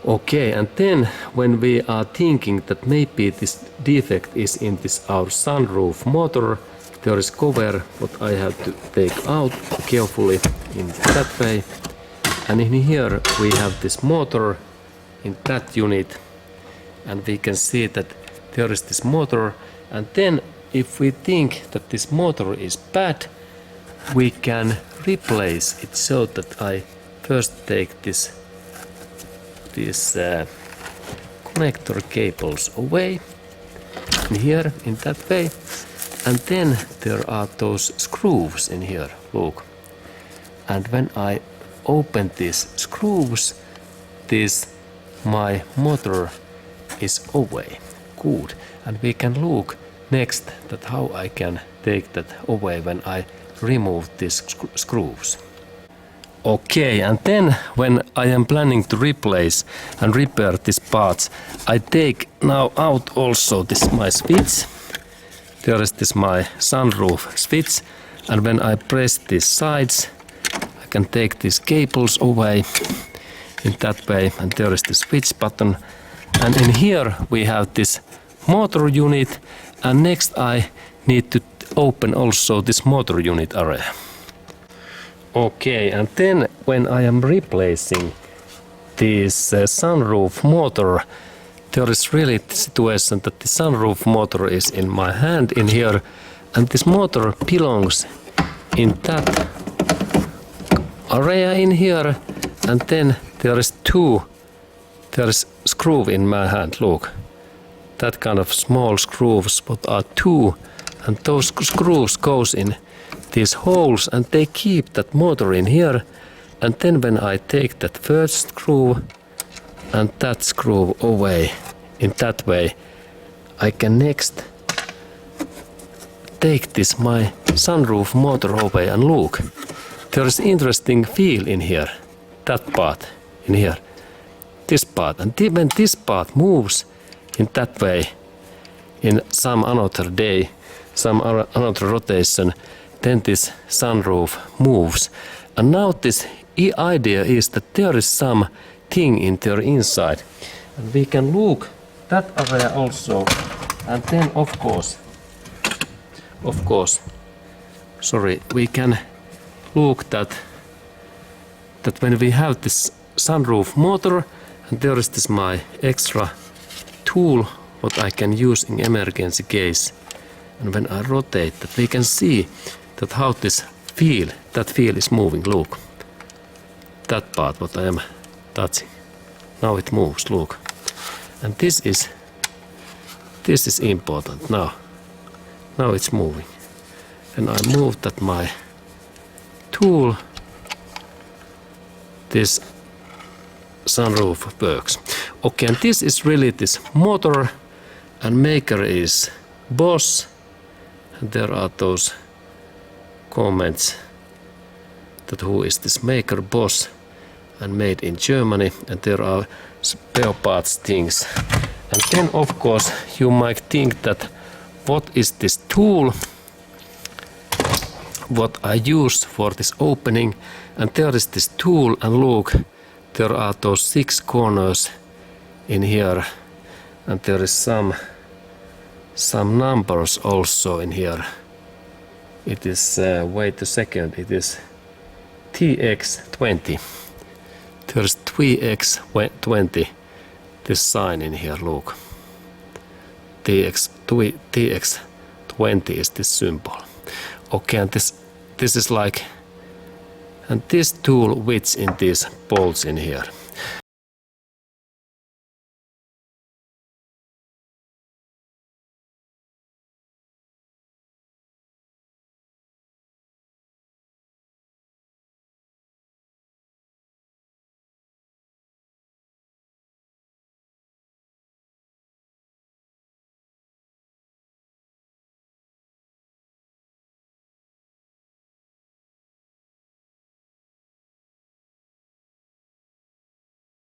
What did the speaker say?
Okay, and then when we are thinking that maybe this defect is in this our sunroof motor, there is cover what I have to take out carefully in that way. And in here we have this motor in that unit, and we can see that there is this motor. And then if we think that this motor is bad, we can replace it, so that I first take these connector cables away in here in that way, and then there are those screws in here, look. And when I open these screws, my motor is away. Good. And we can look next that how I can take that away when I remove these screws. Okay, and then when I am planning to replace and repair these parts, I take now out also this my switch. There is this my sunroof switch, and when I press these sides, I can take these cables away in that way, and there is the switch button. And in here we have this motor unit, and next I need to open also this motor unit area. Okay, and then when I am replacing this sunroof motor, there is really the situation that the sunroof motor is in my hand in here, and this motor belongs in that area in here, and then there is screw in my hand, look. That kind of small screws, what are two, and those screws goes in these holes, and they keep that motor in here. And then when I take that first screw and that screw away in that way, I can next take this my sunroof motor away, and look, there is interesting feel in here, that part in here, this part. And when this part moves in that way in some another day, some another rotation, then this sunroof moves. And now this idea is that there is some thing in there inside, and we can look that area also. And then of course we can look that when we have this sunroof motor, and there is this my extra tool what I can use in emergency case, and when I rotate that, we can see that how this feel is moving. Look, that part what I am touching, now it moves, look. And this is important. Now it's moving, and I move that my tool, this sunroof works. Okay, and this is really this motor, and maker is Bosch, and there are those comments that who is this maker, Bosch, and made in Germany, and there are spare parts things. And then of course you might think that what is this tool what I use for this opening, and there is this tool, and look, there are those 6 corners in here, and there is some numbers also in here. It is wait a second, it is TX20. There's TX20, this sign in here, look. TX20 is this symbol. Okay, and this is like, and this tool fits in these bolts in here.